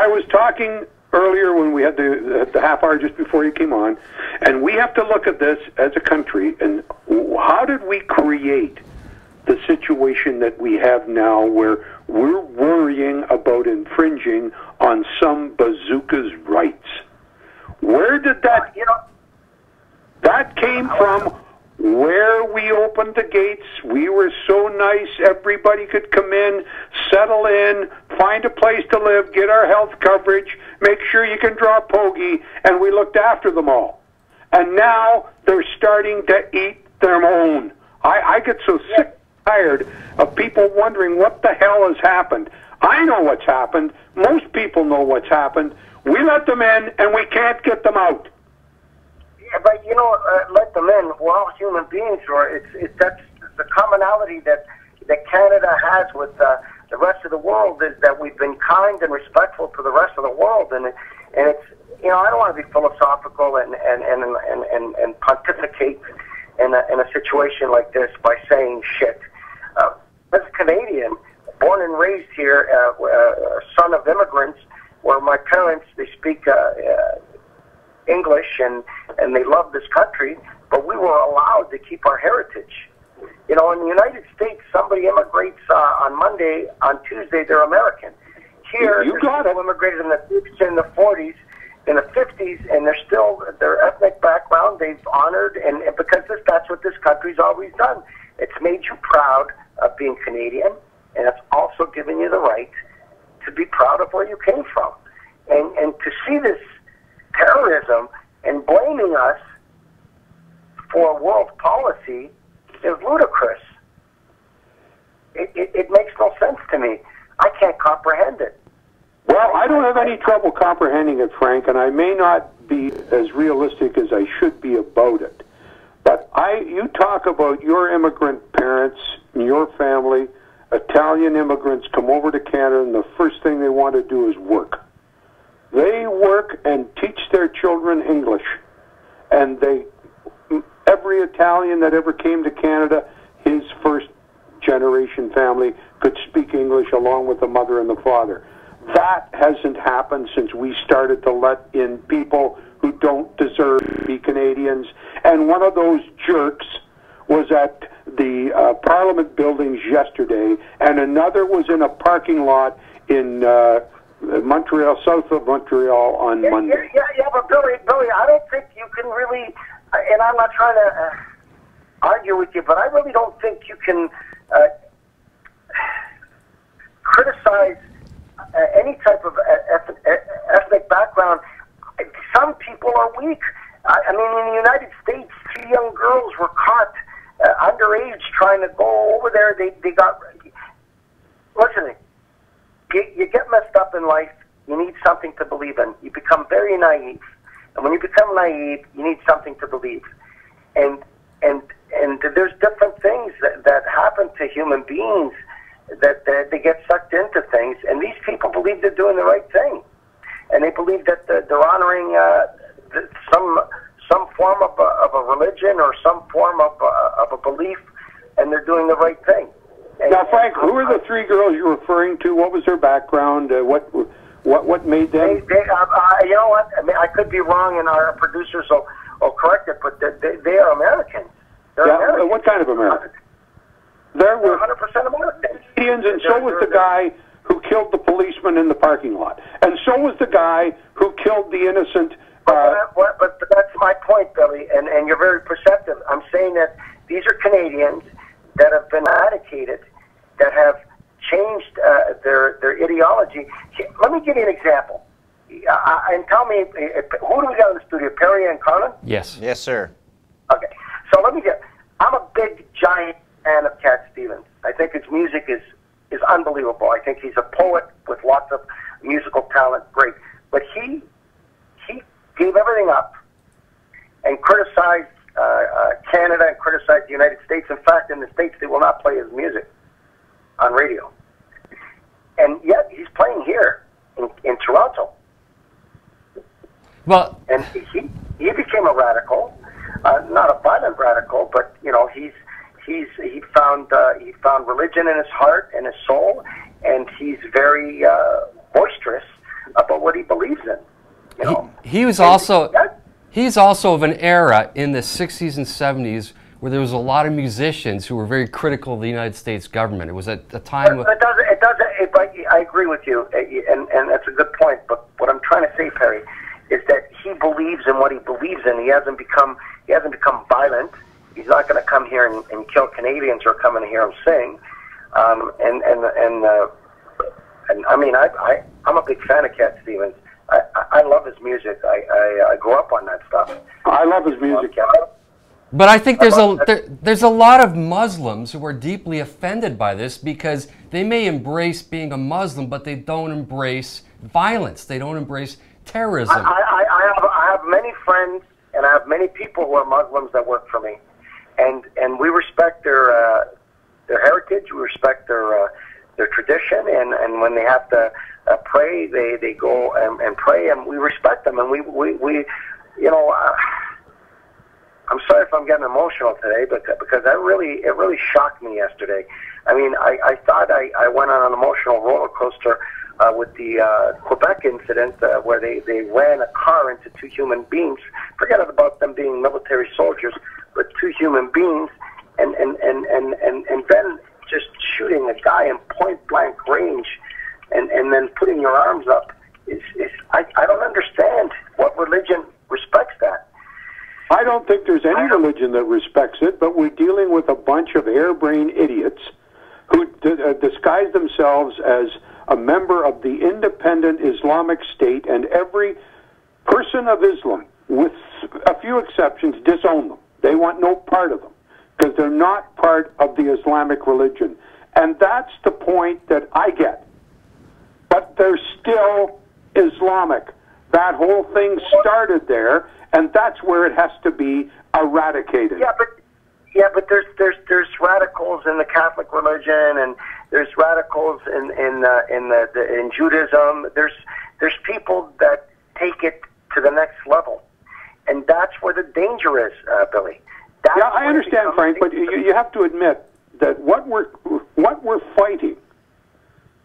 I was talking earlier when we had the half hour just before you came on, and we have to look at this as a country, and how did we create the situation that we have now where we're worrying about infringing on some bazooka's rights? Where did that, that came from where we opened the gates. We were so nice, everybody could come in, settle in, find a place to live, get our health coverage, make sure you can draw pogey, and we looked after them all. And now they're starting to eat their own. I get so sick and tired of people wondering what the hell has happened. I know what's happened. Most people know what's happened. We let them in, and we can't get them out. Yeah, but let them in. We're all human beings, or that's the commonality that Canada has with the rest of the world, is that we've been kind and respectful to the rest of the world, and it's I don't want to be philosophical and pontificate in a situation like this by saying shit. As a Canadian, born and raised here, son of immigrants, where my parents, they speak English and they love this country, but we were allowed to keep our heritage. In the United States, somebody immigrates on Monday, on Tuesday they're American. Here, there's people immigrated in the 50s and the 40s, in the 50s, and they're still, their ethnic background, they've honored, and because that's what this country's always done. It's made you proud of being Canadian, and it's also given you the right to be proud of where you came from. And to see this terrorism and blaming us for world policy is ludicrous. It makes no sense to me. I can't comprehend it. Well, I don't have any trouble comprehending it, Frank, and I may not be as realistic as I should be about it. But you talk about your immigrant parents and your family. Italian immigrants come over to Canada, and the first thing they want to do is work. They work and teach their children English. And every Italian that ever came to Canada, his first generation family could speak English along with the mother and the father. That hasn't happened since we started to let in people who don't deserve to be Canadians. And one of those jerks was at the Parliament buildings yesterday, and another was in a parking lot in Montreal, south of Montreal on Monday. Yeah, but Billy, I don't think you can really, and I'm not trying to argue with you, but I really don't think you can criticize any type of ethnic background. Some people are weak. I mean, in the United States, 2 young girls were caught underage trying to go over there. They got... Listen, you get messed up in life, you need something to believe in. You become very naive. And when you become naive, you need something to believe. And there's different things that happen to human beings that they get sucked into things. And these people believe they're doing the right thing. And they believe that they're honoring some form of a religion or some form of a belief, and they're doing the right thing. Now, Frank, who are the 3 girls you're referring to? What was their background? What made them? You know what? I mean, I could be wrong, and our producers will correct it, but they are Americans. They're Americans. What kind of Americans? They're 100% Americans. Canadians, and so was the guy who killed the policeman in the parking lot. And so was the guy who killed the innocent... But that's my point, Billy, and you're very perceptive. I'm saying that these are Canadians that have been eradicated, that have changed their ideology. Let me give you an example. And tell me, who do we got in the studio, Perry and Carlin? Yes. Yes, sir. Okay. So let me get... I'm a big, giant fan of Cat Stevens. I think his music is unbelievable. I think he's a poet with lots of musical talent. Great. But he gave everything up and criticized Canada and criticized the United States. In fact, in the States, they will not play his music on radio. And yet, he's playing here in Toronto. Well, and he became a radical, not a violent radical, but he found religion in his heart and his soul, and he's very boisterous about he's also of an era in the 60s and 70s where there was a lot of musicians who were very critical of the United States government. It was at a time of... But I agree with you, and that's a good point. But what I'm trying to say, Perry, is that he believes in what he believes in. He hasn't become violent. He's not going to come here and kill Canadians or come in here and sing. And I mean, I'm a big fan of Cat Stevens. I love his music. I grew up on that stuff. I love his music. But I think there's a lot of Muslims who are deeply offended by this because they may embrace being a Muslim, but they don't embrace violence. They don't embrace terrorism. I have many friends and I have many people who are Muslims that work for me, and we respect their heritage. We respect their tradition, and when they have to pray, they go and pray, and we respect them, and we you know. I'm sorry if I'm getting emotional today, but because it really shocked me yesterday. I mean, I thought I went on an emotional roller coaster with the Quebec incident where they ran a car into two human beings. Forget about them being military soldiers, but two human beings, and then just shooting a guy in point blank range, and then putting your arms up. I don't understand what religion respects that. I don't think there's any religion that respects it, but we're dealing with a bunch of harebrained idiots who disguise themselves as a member of the independent Islamic State, and every person of Islam, with a few exceptions, disown them. They want no part of them because they're not part of the Islamic religion. And that's the point that I get. But they're still Islamic. That whole thing started there, and that's where it has to be eradicated. Yeah, but there's radicals in the Catholic religion, and there's radicals in Judaism. There's people that take it to the next level, and that's where the danger is, Billy. Yeah, I understand, Frank, but you have to admit that what we're fighting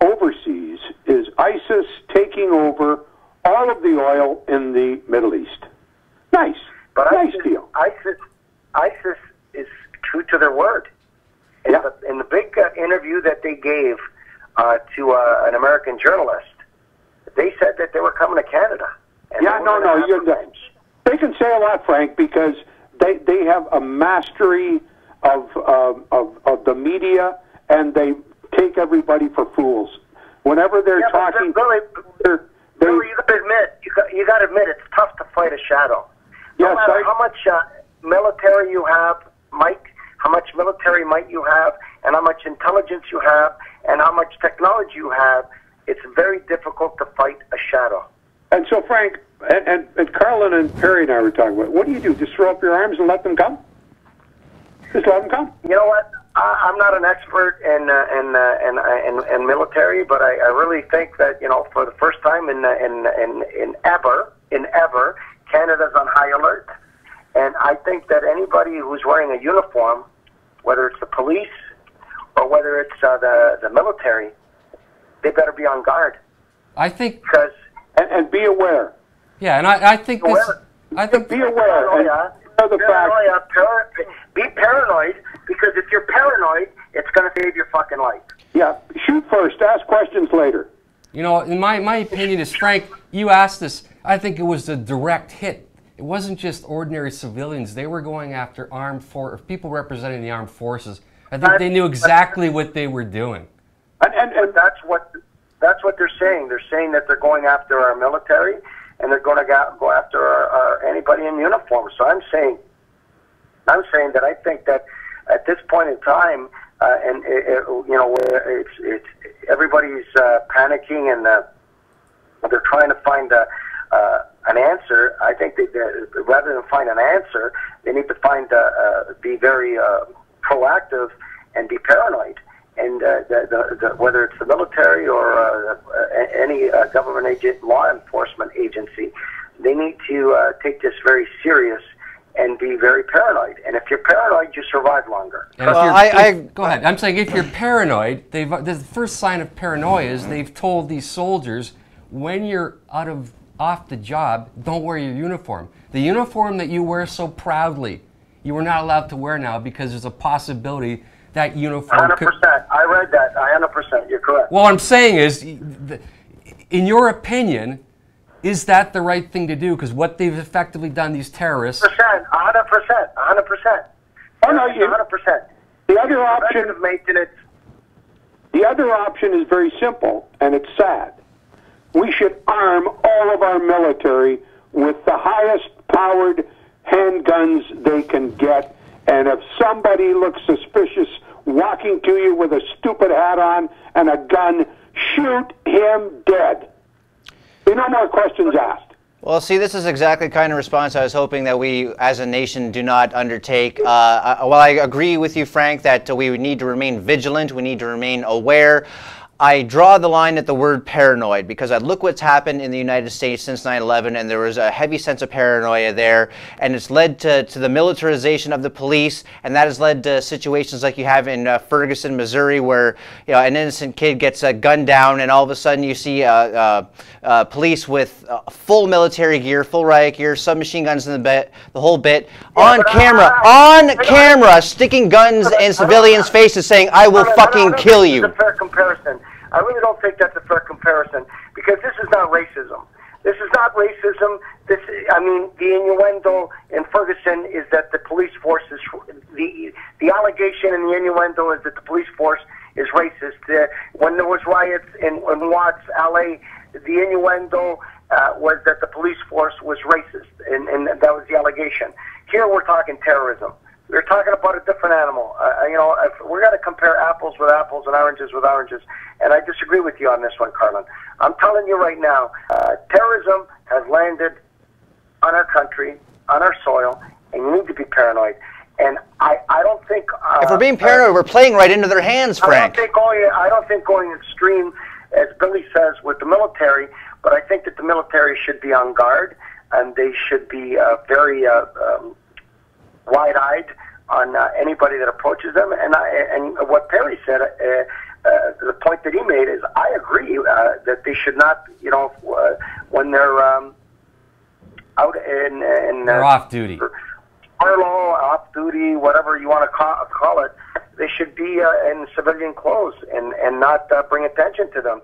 overseas is ISIS taking over all of the oil in the Middle East. Nice, but nice deal. ISIS is true to their word. In the big interview that they gave to an American journalist, they said that they were coming to Canada. They can say a lot, Frank, because they have a mastery of the media, and they take everybody for fools. Whenever they're talking, Billy, you got to admit it's tough to fight a shadow. No matter how much military you have, Mike, how much military might you have, and how much intelligence you have, and how much technology you have, it's very difficult to fight a shadow. And so, Frank, and Carlin and Perry and I were talking about, what do you do? Just throw up your arms and let them come? Just let them come? You know what? I'm not an expert in military, but I really think that, you know, for the first time in ever, Canada's on high alert. And I think that anybody who's wearing a uniform, whether it's the police or whether it's the military, they better be on guard. I think because and be aware. Yeah, and I think be aware. Be paranoid, because if you're paranoid, it's going to save your fucking life. Yeah, shoot first, ask questions later. You know, in my opinion is, Frank, you asked this, I think it was a direct hit. It wasn't just ordinary civilians. They were going after people representing the armed forces. I think they knew exactly what they were doing. And that's what they're saying. They're saying that they're going after our military, and they're going to go after anybody in uniform. So I'm saying that I think that at this point in time, it's everybody's panicking, and they're trying to find an answer. I think rather than find an answer, they need to be very proactive and be paranoid. And whether it's the military or any government agent, law enforcement agency, they need to take this very serious and be very paranoid. And if you're paranoid, you survive longer. Go ahead. I'm saying if you're paranoid, the first sign of paranoia is they've told these soldiers, when you're out of off the job, don't wear your uniform. The uniform that you wear so proudly, you are not allowed to wear now because there's a possibility that uniform 100%. I read that. 100%. You're correct. Well, what I'm saying is, in your opinion, is that the right thing to do? Because what they've effectively done, these terrorists... 100%. 100%. Oh, no, 100%. The other option of maintenance. The other option is very simple, and it's sad. We should arm all of our military with the highest powered handguns they can get, and if somebody looks suspicious walking to you with a stupid hat on and a gun, shoot him dead. No more questions asked. Well, see, this is exactly the kind of response I was hoping that we, as a nation, do not undertake. While I agree with you, Frank, that we need to remain vigilant, we need to remain aware, I draw the line at the word paranoid, because I look what's happened in the United States since 9/11, and there was a heavy sense of paranoia there, and it's led to the militarization of the police, and that has led to situations like you have in Ferguson, Missouri, where an innocent kid gets gunned down, and all of a sudden you see police with full military gear, full riot gear, submachine guns in the whole bit, on camera, sticking guns in civilians' faces, saying, "I will fucking kill you." It's a fair comparison. I really don't think that's a fair comparison, because this is not racism. This is not racism. The innuendo in Ferguson is that the police force is the allegation and the innuendo is that the police force is racist. When there was riots in Watts, LA, the innuendo was that the police force was racist, and that was the allegation. Here we're talking terrorism. We're talking about a different animal. If we're going to compare apples with apples and oranges with oranges, and I disagree with you on this one, Carlin. I'm telling you right now, terrorism has landed on our country, on our soil, and you need to be paranoid. And I don't think... if we're being paranoid, we're playing right into their hands, Frank. I don't think going extreme, as Billy says, with the military, but I think that the military should be on guard, and they should be very... wide-eyed on anybody that approaches them, and what Perry said, the point that he made is, I agree that they should not, when they're out in they're off duty, furlough, off duty, whatever you want to call it, they should be in civilian clothes and not bring attention to them.